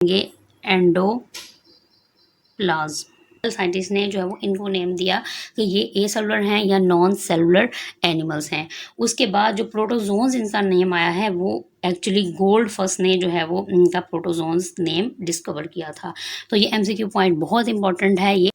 ये endoplasm. Scientist ने जो है वो इनको नेम दिया कि ये ए सेलुलर हैं या नॉन सेलुलर एनिमल्स हैं। उसके बाद जो प्रोटोजोन्स इनका नेम आया है वो एक्चुअली गोल्डफस्ट ने जो है वो इनका प्रोटोजोन्स नेम डिस्कवर किया था। तो ये एमसीक्यू पॉइंट बहुत इंपॉर्टेंट है। ये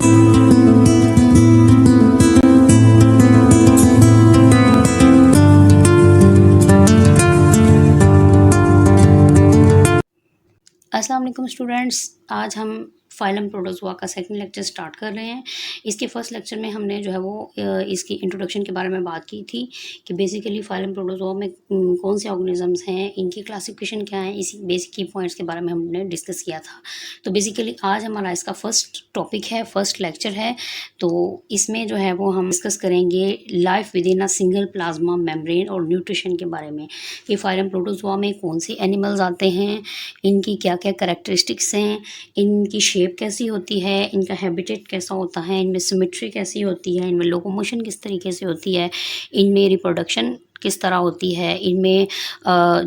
अस्सलाम वालेकुम स्टूडेंट्स, आज हम फाइलम प्रोटोज़ोआ का सेकंड लेक्चर स्टार्ट कर रहे हैं। इसके फर्स्ट लेक्चर में हमने जो है वो इसकी इंट्रोडक्शन के बारे में बात की थी कि बेसिकली फाइलम प्रोटोज़ोआ में कौन से ऑर्गेनिजम्स हैं, इनकी क्लासिफिकेशन क्या है, इसी बेसिक की पॉइंट्स के बारे में हमने डिस्कस किया था। तो बेसिकली आज हमारा इसका फर्स्ट टॉपिक है, फर्स्ट लेक्चर है। तो इसमें जो है वो हम डिस्कस करेंगे life with in a single plasma membrane और न्यूट्रिशन के बारे में कि फाइलम प्रोटोज़ोआ में कौन से एनिमल्स आते हैं, इनकी क्या क्या करैक्टरिस्टिक्स हैं, इनकी शेप कैसी होती है, इनका हैबिटेट कैसा होता है, इनमें सिमेट्री कैसी होती है, इनमें लोकोमोशन किस तरीके से होती है, इनमें रिप्रोडक्शन किस तरह होती है, इनमें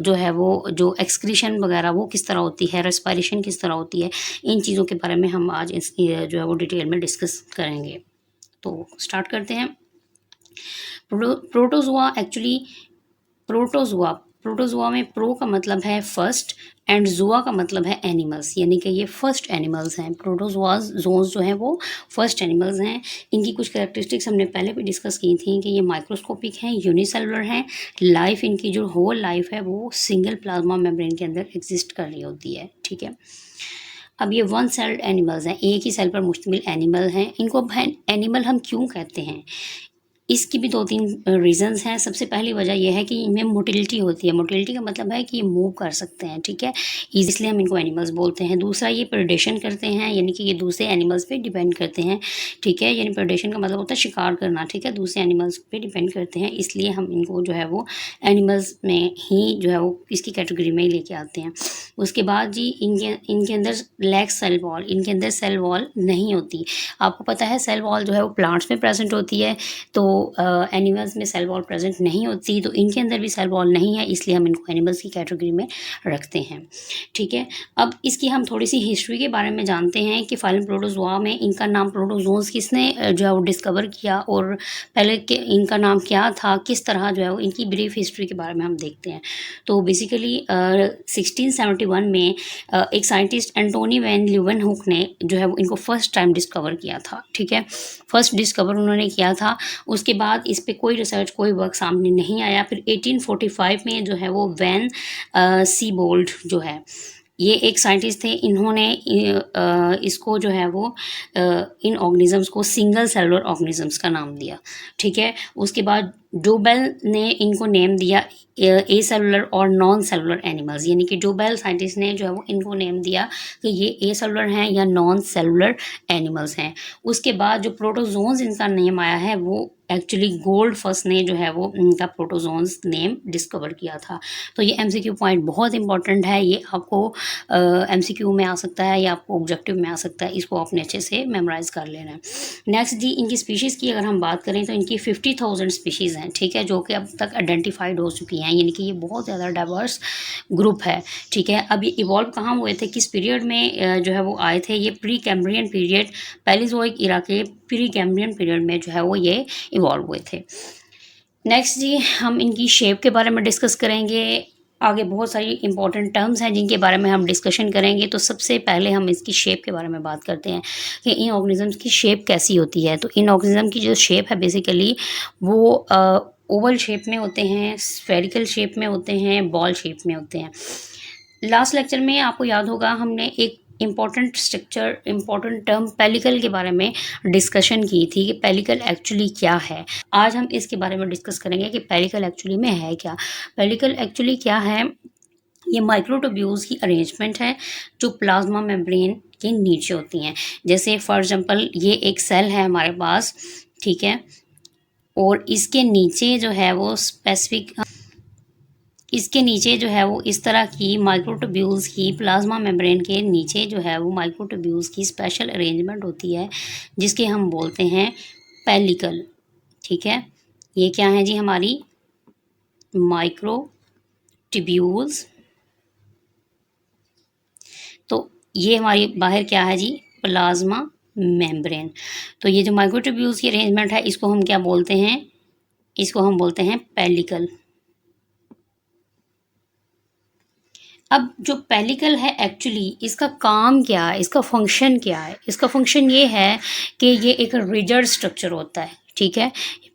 जो है वो जो एक्सक्रीशन वगैरह वो किस तरह होती है, रेस्पिरेशन किस तरह होती है, इन चीज़ों के बारे में हम आज इस जो है वो डिटेल में डिस्कस करेंगे। तो स्टार्ट करते हैं। प्रोटोज़ोआ एक्चुअली प्रोटोज़ोआ में प्रो का मतलब है फर्स्ट एंड ज़ोआ का मतलब है एनिमल्स, यानी कि ये फर्स्ट एनिमल्स हैं। प्रोटोज़ोआज जोन्स जो हैं वो फर्स्ट एनिमल्स हैं। इनकी कुछ कैरेक्टरिस्टिक्स हमने पहले भी डिस्कस की थी कि ये माइक्रोस्कोपिक हैं, यूनिसेलुलर हैं। लाइफ इनकी जो होल लाइफ है वो सिंगल प्लाज्मा मेम्ब्रेन के अंदर एग्जिस्ट कर रही होती है। ठीक है, अब ये वन सेल्ड एनिमल्स हैं, एक ही सेल पर मुश्तमिल एनिमल हैं। इनको एनिमल हम क्यों कहते हैं, इसकी भी 2-3 रीज़न्स हैं। सबसे पहली वजह यह है कि इनमें मोटिलिटी होती है। मोटिलिटी का मतलब है कि ये मूव कर सकते हैं, ठीक है, इसलिए हम इनको एनिमल्स बोलते हैं। दूसरा, ये प्रेडेशन करते हैं, यानी कि ये दूसरे एनिमल्स पे डिपेंड करते हैं, ठीक है, यानी प्रेडेशन का मतलब होता है शिकार करना, ठीक है, दूसरे एनिमल्स पे डिपेंड करते हैं, इसलिए हम इनको जो है वो एनिमल्स में ही जो है वो इसकी कैटेगरी में ही लेके आते हैं। उसके बाद जी इनके अंदर लैक्स सेल वॉल, इनके अंदर सेल वॉल नहीं होती। आपको पता है सेल वॉल जो है वो प्लांट्स में प्रेजेंट होती है, तो एनिमल्स में सेल वॉल प्रेजेंट नहीं होती, तो इनके अंदर भी सेल वॉल नहीं है, इसलिए हम इनको एनिमल्स की कैटेगरी में रखते हैं। ठीक है, अब इसकी हम थोड़ी सी हिस्ट्री के बारे में जानते हैं कि फाइलम प्रोटोज़ोआ में इनका नाम प्रोटोजोन्स किसने जो है वो डिस्कवर किया और पहले के इनका नाम क्या था, किस तरह जो है वो इनकी ब्रीफ हिस्ट्री के बारे में हम देखते हैं। तो बेसिकली 1671 में एक साइंटिस्ट एंटोनी वैन ल्यूवेनहुक ने जो है वो इनको फर्स्ट टाइम डिस्कवर किया था। ठीक है, फर्स्ट डिस्कवर उन्होंने किया था। उसके बाद इस पे कोई रिसर्च, कोई वर्क सामने नहीं आया। फिर 1845 में जो है वो वैन सीबोल्ड जो है, ये एक साइंटिस्ट थे, इन्होंने इसको जो है वो इन ऑर्गेनिजम्स को सिंगल सेलुलर ऑर्गेनिजम्स का नाम दिया। ठीक है, उसके बाद डोबेल ने इनको नेम दिया ए सेलुलर और नॉन सेलुलर एनिमल्स, यानी कि डोबेल साइंटिस्ट ने जो है वो इनको नेम दिया कि ये ए सेलुलर हैं या नॉन सेलुलर एनिमल्स हैं। उसके बाद जो प्रोटोजोन्स इनका नेम आया है वो एक्चुअली गोल्डफस्ट ने जो है वो इनका प्रोटोजोन्स नेम डिस्कवर किया था। तो ये एमसीक्यू पॉइंट बहुत इंपॉर्टेंट है, ये आपको एमसीक्यू में आ सकता है या आपको ऑब्जेक्टिव में आ सकता है, इसको आपने अच्छे से मेमोराइज कर लेना है। नेक्स्ट जी, इनकी स्पीशीज़ की अगर हम बात करें तो इनकी 50,000 स्पीशीज़ हैं, ठीक है, जो कि अब तक आइडेंटिफाइड हो चुकी हैं, यानी कि ये बहुत ज़्यादा डाइवर्स ग्रुप है। ठीक है, अब ये इवॉल्व कहाँ हुए थे, किस पीरियड में जो है वो आए थे, ये प्री कैम्ब्रियन पीरियड, पैलियोज़ोइक इरा के प्री कैम्ब्रियन पीरियड में जो है वो ये इवॉल्व हुए थे। नेक्स्ट जी, हम इनकी शेप के बारे में डिस्कस करेंगे। आगे बहुत सारी इंपॉर्टेंट टर्म्स हैं जिनके बारे में हम डिस्कशन करेंगे। तो सबसे पहले हम इसकी शेप के बारे में बात करते हैं कि इन ऑर्गेनिजम्स की शेप कैसी होती है। तो इन ऑर्गेनिज्म की जो शेप है बेसिकली वो ओवल शेप में होते हैं, स्फेरिकल शेप में होते हैं, बॉल शेप में होते हैं। लास्ट लेक्चर में आपको याद होगा हमने एक important structure, important term pellicle के बारे में डिस्कशन की थी कि पेलिकल एक्चुअली क्या है। आज हम इसके बारे में डिस्कस करेंगे कि पेलिकल एक्चुअली में है क्या। पेलिकल एक्चुअली क्या है, ये माइक्रोट्यूब्यूल्स की अरेंजमेंट है जो प्लाज्मा मेम्ब्रेन के नीचे होती हैं। जैसे फॉर एग्जांपल ये एक सेल है हमारे पास, ठीक है, और इसके नीचे जो है वो इसके नीचे जो है वो इस तरह की माइक्रोट्यूब्यूल्स की, प्लाज्मा मेम्ब्रेन के नीचे जो है वो माइक्रोट्यूब्यूल्स की स्पेशल अरेंजमेंट होती है जिसके हम बोलते हैं पेलिकल। ठीक है, ये क्या है जी, हमारी माइक्रोट्यूब्यूल्स। तो ये हमारी बाहर क्या है जी, प्लाज्मा मेम्ब्रेन। तो ये जो माइक्रोट्यूब्यूल्स की अरेंजमेंट है इसको हम क्या बोलते हैं, इसको हम बोलते हैं पेलिकल। अब जो पेलिकल है एक्चुअली इसका काम क्या है, इसका फंक्शन क्या है? इसका फंक्शन ये है कि ये एक रिजिड स्ट्रक्चर होता है, ठीक है।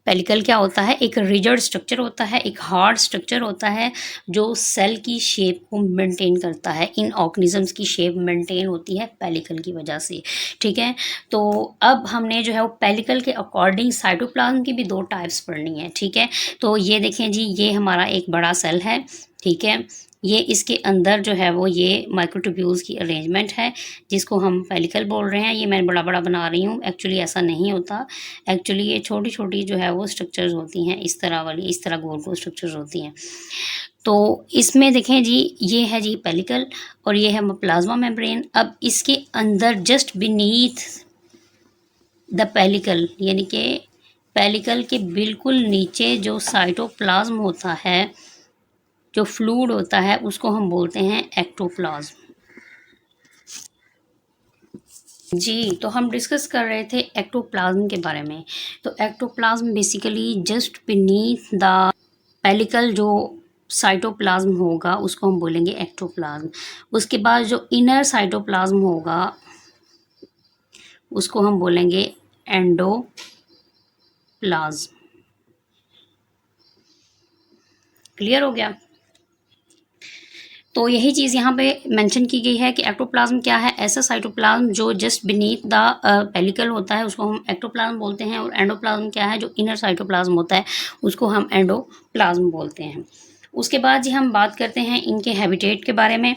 पेलिकल क्या होता है, एक रिजिड स्ट्रक्चर होता है, एक हार्ड स्ट्रक्चर होता है जो सेल की शेप को मेंटेन करता है। इन ऑर्गेनिजम्स की शेप मेंटेन होती है पेलिकल की वजह से, ठीक है। तो अब हमने जो है वो पेलिकल के अकॉर्डिंग साइटोप्लाज्म की भी दो टाइप्स पढ़नी है, ठीक है। तो ये देखें जी, ये हमारा एक बड़ा सेल है, ठीक है। ये इसके अंदर जो है वो ये माइक्रोट्यूब्यूल्स की अरेंजमेंट है जिसको हम पेलिकल बोल रहे हैं। ये मैं बड़ा बड़ा बना रही हूँ, एक्चुअली ऐसा नहीं होता। एक्चुअली ये छोटी छोटी जो है वो स्ट्रक्चर्स होती हैं, इस तरह वाली, इस तरह गोल गोल स्ट्रक्चर्स होती हैं। तो इसमें देखें जी, ये है जी पेलिकल और ये है प्लाज्मा मेम्ब्रेन। अब इसके अंदर जस्ट बीनीथ द पेलिकल, यानी कि पेलिकल के बिल्कुल नीचे जो साइटोप्लाज्म होता है, जो फ्लूइड होता है, उसको हम बोलते हैं एक्टोप्लाज्म। जी, तो हम डिस्कस कर रहे थे एक्टोप्लाज्म के बारे में। तो ectoplasm basically just beneath the pellicle जो साइटोप्लाज्म होगा उसको हम बोलेंगे एक्टोप्लाज्म। उसके बाद जो इनर साइटोप्लाज्म होगा उसको हम बोलेंगे एंडोप्लाज्म। क्लियर हो गया? तो यही चीज़ यहाँ पे मेंशन की गई है कि एक्टोप्लाज्म क्या है, ऐसा साइटोप्लाज्म जो जस्ट बीनीथ द पेलिकल होता है उसको हम एक्टोप्लाज्म बोलते हैं। और एंडोप्लाज्म क्या है, जो इनर साइटोप्लाज्म होता है उसको हम एंडोप्लाज्म बोलते हैं। उसके बाद जी हम बात करते हैं इनके हैबिटेट के बारे में।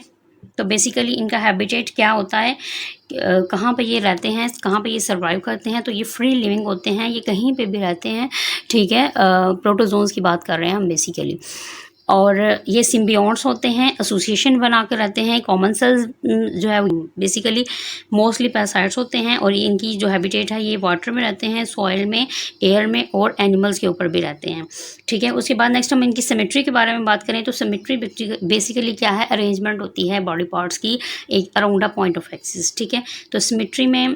तो बेसिकली इनका हैबिटेट क्या होता है, कहाँ पे ये रहते हैं, कहाँ पे ये सर्वाइव करते हैं। तो ये फ्री लिविंग होते हैं, ये कहीं पे भी रहते हैं, ठीक है। प्रोटोजोन्स की बात कर रहे हैं हम बेसिकली। और ये सिम्बियोट्स होते हैं, एसोसिएशन बना कर रहते हैं। कॉमन सेल्स जो है बेसिकली मोस्टली पैरासाइट्स होते हैं और इनकी जो हैबिटेट है ये वाटर में रहते हैं, सॉइल में, एयर में और एनिमल्स के ऊपर भी रहते हैं, ठीक है। उसके बाद नेक्स्ट हम इनकी सिमेट्री के बारे में बात करें तो सिमेट्री बेसिकली क्या है, अरेंजमेंट होती है बॉडी पार्ट्स की एक around a point of axis, ठीक है। तो सिमेट्री में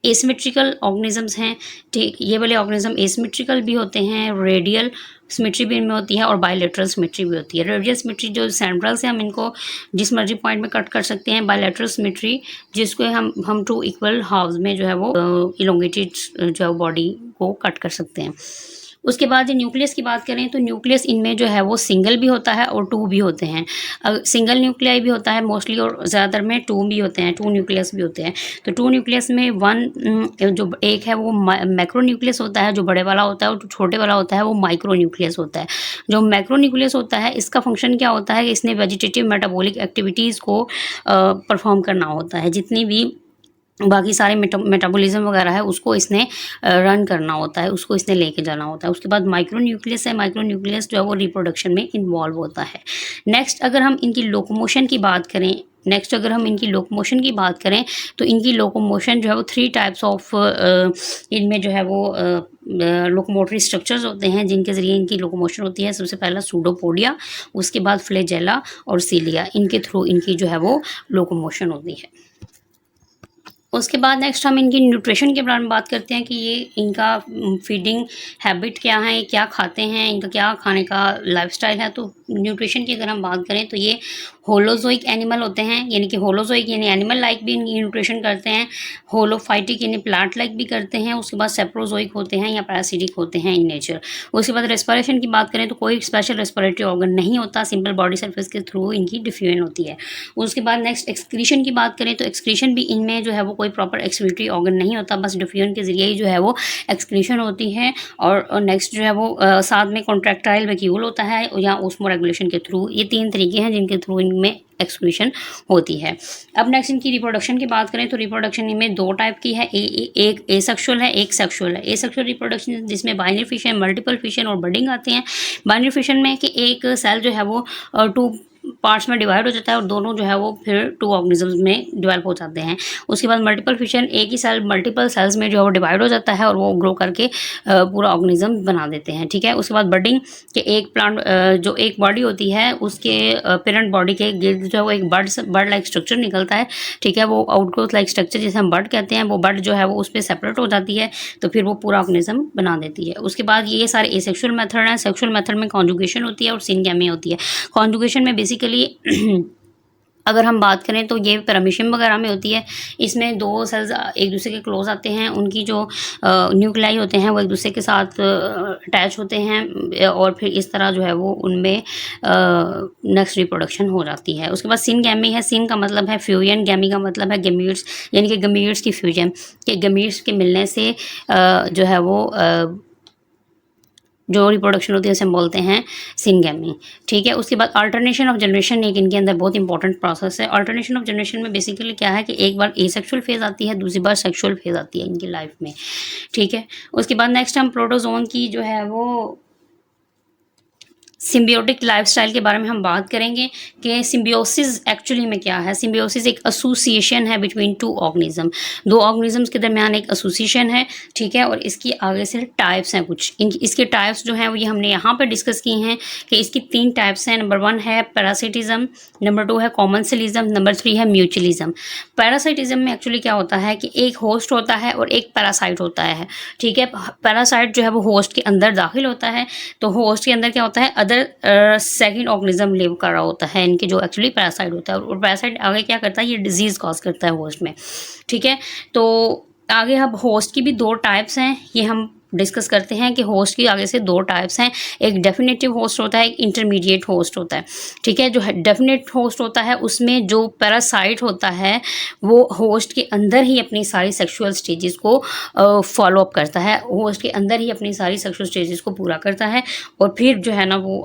एसिमेट्रिकल ऑर्गेनिजम्स हैं, ठीक। ये वाले ऑर्गेनिज्म एसिमेट्रिकल भी होते हैं, रेडियल सिमेट्री भी इनमें होती है और बायलैटरल सिमेट्री भी होती है। रेडियल सिमेट्री जो सेंट्रल से हम इनको जिस मर्जी पॉइंट में कट कर सकते हैं। बायलैटरल सिमेट्री जिसको हम टू इक्वल हाफ्स में जो है वो इलोंगेटेड जो है बॉडी को कट कर सकते हैं। उसके बाद न्यूक्लियस की बात करें तो न्यूक्लियस इनमें जो है वो सिंगल भी होता है और टू भी होते हैं। सिंगल न्यूक्लियाई भी होता है मोस्टली और ज़्यादातर में टू भी होते हैं, टू न्यूक्लियस भी होते हैं। तो टू न्यूक्लियस में वन जो एक है वो मैक्रो न्यूक्लियस होता है जो बड़े वाला होता है, और जो छोटे वाला होता है वो माइक्रो न्यूक्लियस होता है। जो मैक्रो न्यूक्लियस होता है इसका फंक्शन क्या होता है कि इसने वेजिटेटिव मेटाबॉलिक एक्टिविटीज़ को परफॉर्म करना होता है। जितनी भी बाकी सारे मेटाबॉलिज्म वगैरह है उसको इसने रन करना होता है, उसको इसने लेके जाना होता है। उसके बाद माइक्रो न्यूक्लियस है, माइक्रो न्यूक्लियस जो है वो रिप्रोडक्शन में इन्वॉल्व होता है। नेक्स्ट अगर हम इनकी लोकोमोशन की बात करें तो इनकी लोकोमोशन जो है वो थ्री टाइप्स ऑफ इनमें जो है वो लोकोमोटरी स्ट्रक्चर्स होते हैं जिनके ज़रिए इनकी लोकोमोशन होती है। सबसे पहला सूडोपोडिया, उसके बाद फ्लैजेला और सीलिया, इनके थ्रू इनकी जो है वो लोकोमोशन होती है। उसके बाद नेक्स्ट हम इनकी न्यूट्रिशन के बारे में बात करते हैं कि ये इनका फीडिंग हैबिट क्या है, क्या खाते हैं, इनका क्या खाने का लाइफस्टाइल है। तो न्यूट्रिशन की अगर हम बात करें तो ये होलोजोइक एनिमल होते हैं, यानी कि होलोजोइक यानी एनिमल लाइक भी इनकी न्यूट्रिशन करते हैं, होलोफाइटिक यानी प्लांट लाइक भी करते हैं। उसके बाद सेप्रोजोइक होते हैं या पैरासिटिक होते हैं इन नेचर। उसके बाद रेस्पिरेशन की बात करें तो कोई स्पेशल रेस्पिरेटरी ऑर्गन नहीं होता, सिंपल बॉडी सर्फेस के थ्रू इनकी डिफ्यूजन होती है। उसके बाद नेक्स्ट एक्सक्रीशन की बात करें तो एक्सक्रीशन भी इनमें जो है वो कोई प्रॉपर एक्सक्रीटरी ऑर्गन नहीं होता, बस डिफ्यूजन के जरिए ही जो है वो एक्सक्रीशन होती है। और नेक्स्ट जो है वो साथ में कॉन्ट्रैक्टाइल वैक्यूल होता है या ओस्मो रेगुलेशन के थ्रू। ये तीन तरीके हैं जिनके थ्रू इनमें एक्सक्रीशन होती है। अब नेक्स्ट इनकी रिप्रोडक्शन की बात करें तो रिप्रोडक्शन इनमें दो टाइप की है, एक एसेक्सुअल है, एक सेक्सुअल है। एसेक्सुअल रिप्रोडक्शन जिसमें बाइनरी फिशन, मल्टीपल फिशन और बडिंग आते हैं। बाइनरी फिशन में कि एक सेल जो है वो टू पार्ट्स में डिवाइड हो जाता है और दोनों जो है वो फिर 2 ऑर्गेनिजम्स में डेवलप हो जाते हैं। उसके बाद मल्टीपल फिशन, एक ही सेल मल्टीपल सेल्स में जो है वो डिवाइड हो जाता है और वो ग्रो करके पूरा ऑर्गेनिज्म बना देते हैं, ठीक है। उसके बाद बडिंग के एक प्लांट जो एक बॉडी होती है उसके पेरेंट बॉडी के गिर्द जो है वो एक बर्ड लाइक स्ट्रक्चर निकलता है, ठीक है। वो आउटग्रोथ लाइक स्ट्रक्चर जिसे हम बर्ड कहते हैं, वो बर्ड जो है वो उस पर सेपरेट हो जाती है तो फिर वो पूरा ऑर्गेनिज्म बना देती है। उसके बाद ये सारे एसेक्सुअल मेथड हैं। सेक्सुअल मेथड में कॉन्जुगेशन होती है और सिनगैमी होती है। कॉन्जुगेशन में बेसिकली अगर हम बात करें तो ये पैरामीशियम वगैरह में होती है। इसमें 2 सेल्स एक दूसरे के क्लोज आते हैं, उनकी जो न्यूक्लियाई होते हैं वो एक दूसरे के साथ अटैच होते हैं और फिर इस तरह जो है वो उनमें नेक्स्ट रिप्रोडक्शन हो जाती है। उसके बाद सिनगैमी है। सिन का मतलब है फ्यूजन, गैमी का मतलब है गमीट्स, यानी कि गमीट्स की फ्यूजन, के गमीट्स के मिलने से जो है वो जो रिप्रोडक्शन होती है उसे हम बोलते हैं सिनगैमी, ठीक है। उसके बाद अल्टरनेशन ऑफ जनरेशन एक इनके अंदर बहुत इंपॉर्टेंट प्रोसेस है। अल्टरनेशन ऑफ जनरेशन में बेसिकली क्या है कि एक बार एसेक्सुअल फेज आती है, दूसरी बार सेक्सुअल फेज आती है इनकी लाइफ में, ठीक है। उसके बाद नेक्स्ट हम प्रोटोजोन की जो है वो सिम्बियोटिक लाइफस्टाइल के बारे में हम बात करेंगे कि सिम्बियोसिस एक्चुअली में क्या है। सिम्बियोसिस एक एसोसिएशन है बिटवीन 2 ऑर्गेनिज्म, 2 ऑर्गेनिजम्स के दरमियान एक एसोसिएशन है, ठीक है। और इसकी आगे से टाइप्स हैं कुछ, इसके टाइप्स जो हैं वो ये हमने यहाँ पर डिस्कस की हैं कि इसकी 3 टाइप्स हैं। नंबर 1 है पैरासिटिज्म, नंबर 2 है कॉमनसेलिज्म, नंबर 3 है म्यूचुअलिज्म। पैरासाइटिज्म में एक्चुअली क्या होता है कि एक होस्ट होता है और एक पैरासाइट होता है, ठीक है। पैरासाइट जो है वो होस्ट के अंदर दाखिल होता है, तो होस्ट के अंदर क्या होता है अदर सेकंड ऑर्गेनिज्म लिव कर रहा होता है, इनके जो एक्चुअली पैरासाइट होता है। और पैरासाइट आगे क्या करता है, ये डिजीज कॉज करता है होस्ट में, ठीक है। तो आगे अब होस्ट की भी 2 टाइप्स हैं, ये हम डिस्कस करते हैं कि होस्ट की आगे से 2 टाइप्स हैं। एक डेफिनेटिव होस्ट होता है, एक इंटरमीडिएट होस्ट होता है, ठीक है। जो डेफिनेट होस्ट होता है उसमें जो पैरासाइट होता है वो होस्ट के अंदर ही अपनी सारी सेक्सुअल स्टेजेस को फॉलो अप करता है, होस्ट के अंदर ही अपनी सारी सेक्सुअल स्टेजेस को पूरा करता है और फिर जो है ना वो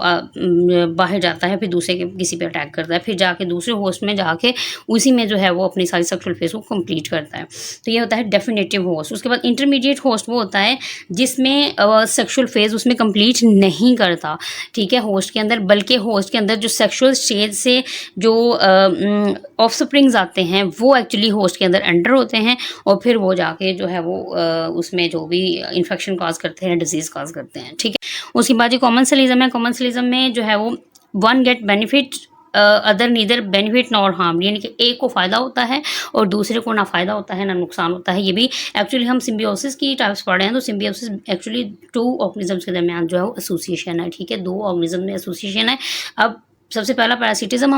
बाहर जाता है, फिर दूसरे के किसी पे अटैक करता है, फिर जाके दूसरे होस्ट में जाके उसी में जो है वो अपनी सारी सेक्सुअल फेज को कंप्लीट करता है। तो ये होता है डेफिनेटिव होस्ट। उसके बाद इंटरमीडिएट होस्ट वो होता है जिसमें सेक्सुअल फेज उसमें कंप्लीट नहीं करता, ठीक है, होस्ट के अंदर, बल्कि होस्ट के अंदर जो सेक्सुअल स्टेज से जो ऑफस्प्रिंग्स आते हैं वो एक्चुअली होस्ट के अंदर एंटर होते हैं और फिर वो जाके जो है वो उसमें जो भी इन्फेक्शन कॉज करते हैं, डिजीज कॉज करते हैं, ठीक है। उसके बाद जो कॉमनसेलिज्म है, कॉमनसेलिज्म में जो है वो one get benefit other neither benefit nor harm, यानी कि एक को फ़ायदा होता है और दूसरे को ना फ़ायदा होता है ना नुकसान होता है। ये भी एक्चुअली हम सिम्बियोसिस की टाइप्स पढ़ रहे हैं, तो सिम्बियोसिस एक्चुअली 2 ऑर्गेनिजम्स के दरमियान जो है वो एसोसिएशन है, ठीक है, 2 ऑर्गेनिज्म में एसोसिएशन है। अब सबसे पहला पैरासिटिज्म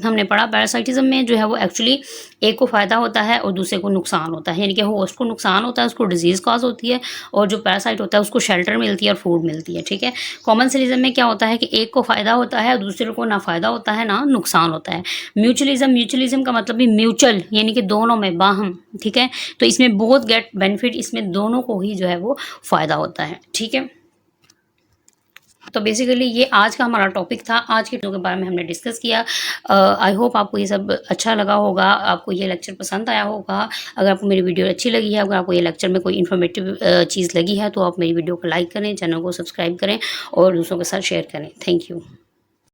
हमने पढ़ा। पैरासाइटिज्म में जो है वो एक्चुअली एक को फ़ायदा होता है और दूसरे को नुकसान होता है, यानी कि होस्ट को नुकसान होता है, उसको डिजीज़ कॉज होती है, और जो पैरासाइट होता है उसको शेल्टर मिलती है और फूड मिलती है, ठीक है। कॉमनसेलिज्म में क्या होता है कि एक को फ़ायदा होता है और दूसरे को ना फ़ायदा होता है ना नुकसान होता है। म्यूचुअलिज्म का मतलब भी म्यूचुअल, यानी कि दोनों में बाहम, ठीक है। तो इसमें बोथ गेट बेनिफिट, इसमें दोनों को ही जो है वो फ़ायदा होता है, ठीक है। तो बेसिकली ये आज का हमारा टॉपिक था, आज के टॉपिक के बारे में हमने डिस्कस किया। आई होप आपको ये सब अच्छा लगा होगा, आपको ये लेक्चर पसंद आया होगा। अगर आपको मेरी वीडियो अच्छी लगी है, अगर आपको ये लेक्चर में कोई इन्फॉर्मेटिव चीज़ लगी है तो आप मेरी वीडियो को लाइक करें, चैनल को सब्सक्राइब करें और दूसरों के साथ शेयर करें। Thank you.